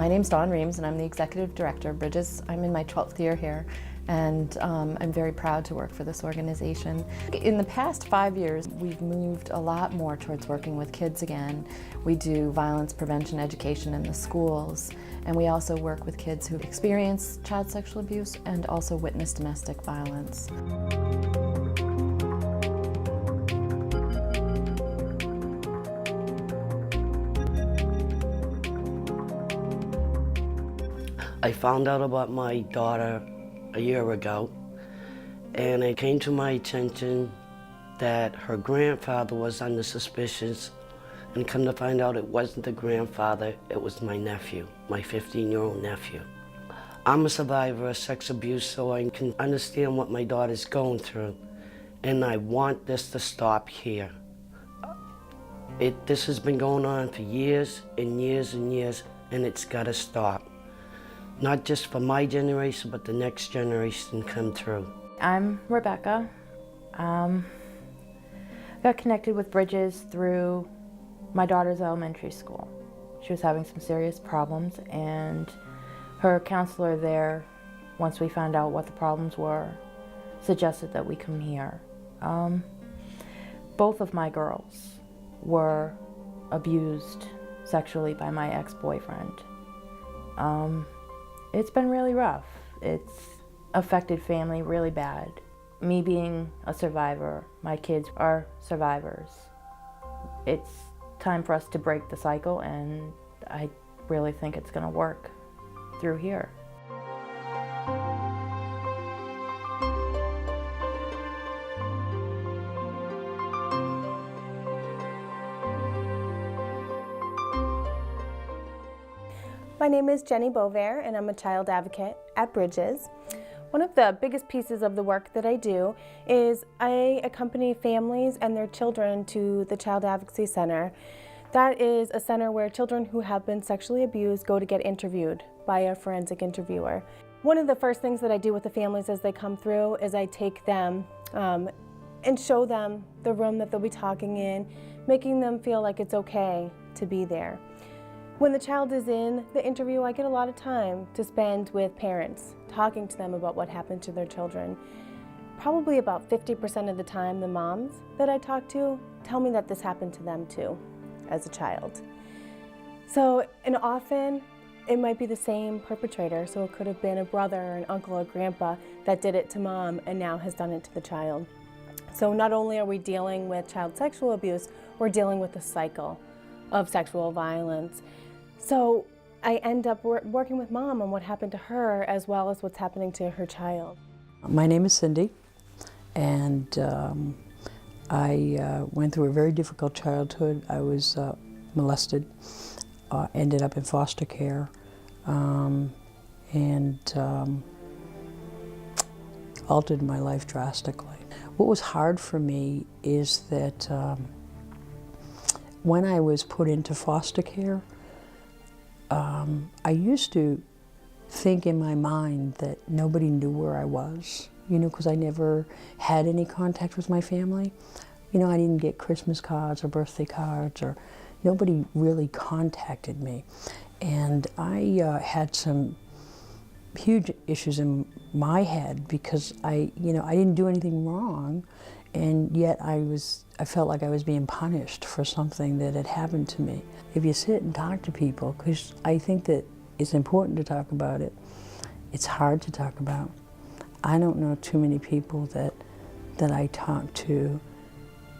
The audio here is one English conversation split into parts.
My name's Dawn Reams and I'm the Executive Director of Bridges. I'm in my 12th year here and I'm very proud to work for this organization. In the past 5 years, we've moved a lot more towards working with kids again. We do violence prevention education in the schools, and we also work with kids who've experienced child sexual abuse and also witnessed domestic violence. I found out about my daughter a year ago, and it came to my attention that her grandfather was under suspicion, and come to find out it wasn't the grandfather, it was my nephew, my 15-year-old nephew. I'm a survivor of sex abuse, so I can understand what my daughter's going through, and I want this to stop here. This has been going on for years and years and years, and it's got to stop. Not just for my generation, but the next generation come through. I'm Rebecca. Got connected with Bridges through my daughter's elementary school. She was having some serious problems, and her counselor there, once we found out what the problems were, suggested that we come here. Both of my girls were abused sexually by my ex-boyfriend. It's been really rough. It's affected family really bad. Me being a survivor, my kids are survivors. It's time for us to break the cycle, and I really think it's going to work through here. My name is Jenny Bovair, and I'm a child advocate at Bridges. One of the biggest pieces of the work that I do is I accompany families and their children to the Child Advocacy Center. That is a center where children who have been sexually abused go to get interviewed by a forensic interviewer. One of the first things that I do with the families as they come through is I take them and show them the room that they'll be talking in, making them feel like it's okay to be there. When the child is in the interview, I get a lot of time to spend with parents, talking to them about what happened to their children. Probably about 50% of the time, the moms that I talk to tell me that this happened to them too, as a child. And often, it might be the same perpetrator, so it could have been a brother or an uncle or grandpa that did it to mom and now has done it to the child. So not only are we dealing with child sexual abuse, we're dealing with the cycle of sexual violence. So I end up working with mom on what happened to her as well as what's happening to her child. My name is Cindy, and I went through a very difficult childhood. I was molested, ended up in foster care, and altered my life drastically. What was hard for me is that when I was put into foster care, I used to think in my mind that nobody knew where I was, because I never had any contact with my family. I didn't get Christmas cards or birthday cards, or nobody really contacted me. And I had some huge issues in my head because I didn't do anything wrong, and yet I felt like I was being punished for something that had happened to me. If you sit and talk to people, because I think that it's important to talk about it, it's hard to talk about. I don't know too many people that I talk to,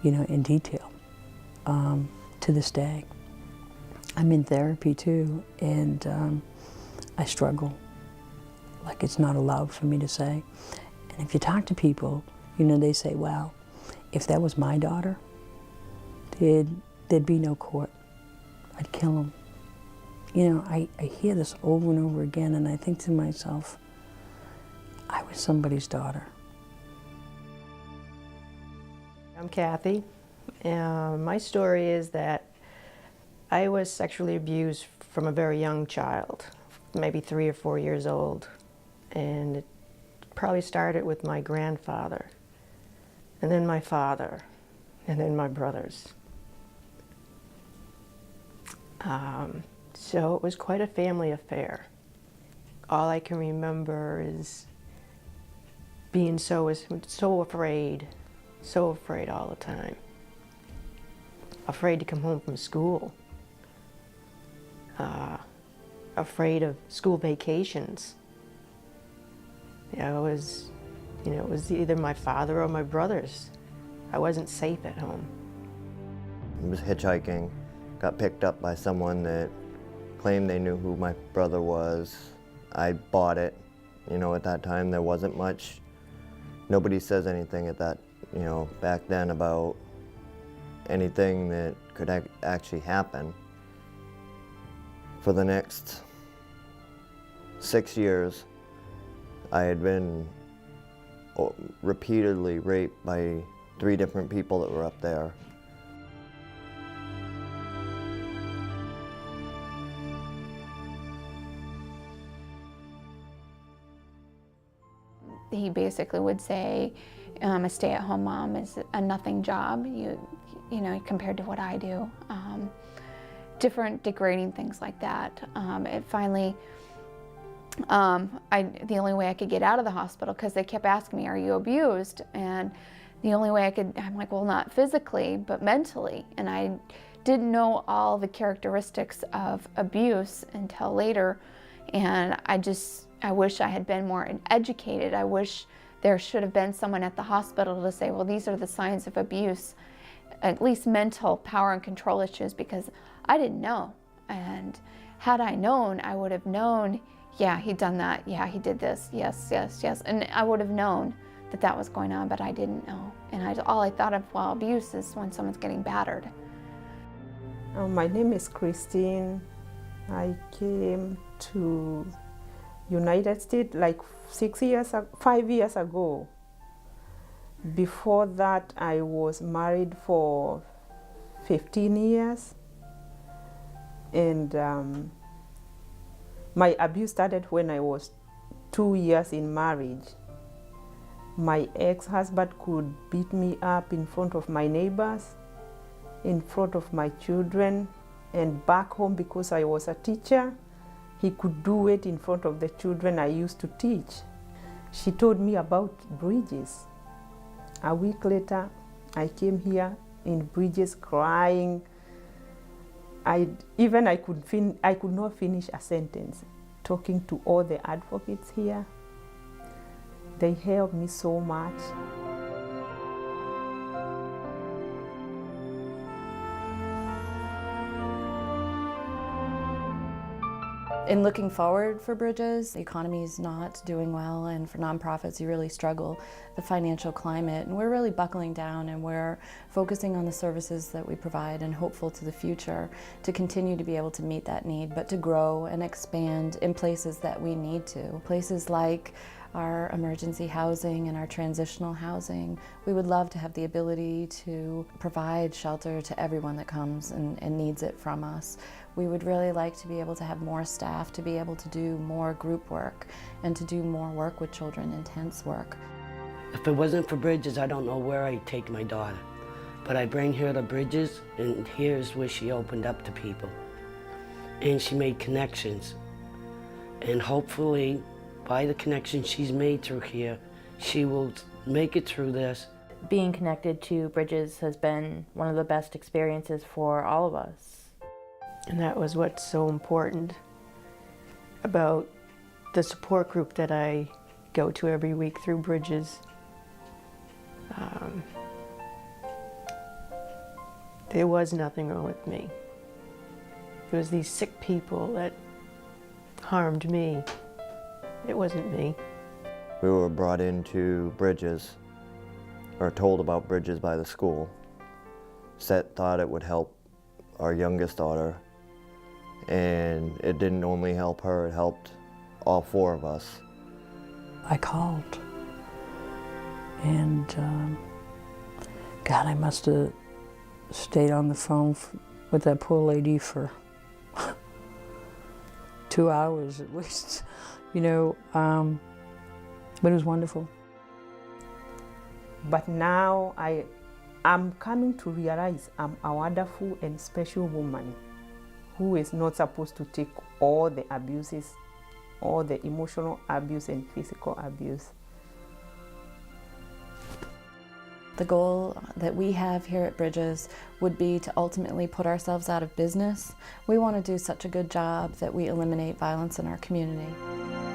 in detail, to this day. I'm in therapy too, and I struggle. Like, it's not allowed for me to say. And if you talk to people, they say, well, if that was my daughter, there'd be no court. I'd kill him. I hear this over and over again, and I think to myself, I was somebody's daughter. I'm Kathy. My story is that I was sexually abused from a very young child, maybe 3 or 4 years old. And it probably started with my grandfather, and then my father, and then my brothers. So it was quite a family affair. All I can remember is being so afraid all the time. Afraid to come home from school. Afraid of school vacations. Yeah, it was either my father or my brothers. I wasn't safe at home. I was hitchhiking, got picked up by someone that claimed they knew who my brother was. I bought it. At that time there wasn't much. Nobody says anything at that, back then about anything that could actually happen. For the next 6 years, I had been repeatedly raped by 3 different people that were up there. He basically would say, a stay-at-home mom is a nothing job, you know, compared to what I do. Different degrading things like that. It finally, the only way I could get out of the hospital, because they kept asking me, are you abused? And the only way I'm like, well, not physically, but mentally. And I didn't know all the characteristics of abuse until later. And I wish I had been more educated. I wish there should have been someone at the hospital to say, well, these are the signs of abuse, at least mental power and control issues, because I didn't know. And had I known, I would have known, yeah, he'd done that. Yeah, he did this. Yes, yes, yes. And I would have known that that was going on, but I didn't know. And all I thought of, well, abuse is when someone's getting battered. My name is Christine. I came to United States like 5 years ago. Before that, I was married for 15 years. And my abuse started when I was 2 years in marriage. My ex-husband could beat me up in front of my neighbors, in front of my children, and back home, because I was a teacher, he could do it in front of the children I used to teach. She told me about Bridges. A week later, I came here in Bridges crying. I could not finish a sentence, talking to all the advocates here. They helped me so much. In looking forward for Bridges, the economy is not doing well, and for nonprofits you really struggle, the financial climate, and we're really buckling down and we're focusing on the services that we provide and hopeful to the future to continue to be able to meet that need, but to grow and expand in places that we need to. Places like our emergency housing and our transitional housing. We would love to have the ability to provide shelter to everyone that comes and needs it from us. We would really like to be able to have more staff to be able to do more group work and to do more work with children, intense work. If it wasn't for Bridges, I don't know where I'd take my daughter. But I bring her to Bridges, and here's where she opened up to people. And she made connections. And hopefully, by the connections she's made through here, she will make it through this. Being connected to Bridges has been one of the best experiences for all of us. And that was what's so important about the support group that I go to every week through Bridges. There was nothing wrong with me. It was these sick people that harmed me. It wasn't me. We were brought into Bridges, or told about Bridges by the school. Seth thought it would help our youngest daughter, and it didn't only help her, it helped all 4 of us. I called, and God, I must have stayed on the phone with that poor lady for 2 hours at least, but it was wonderful. But now I'm coming to realize I'm a wonderful and special woman who is not supposed to take all the abuses, all the emotional abuse and physical abuse. The goal that we have here at Bridges would be to ultimately put ourselves out of business. We want to do such a good job that we eliminate violence in our community.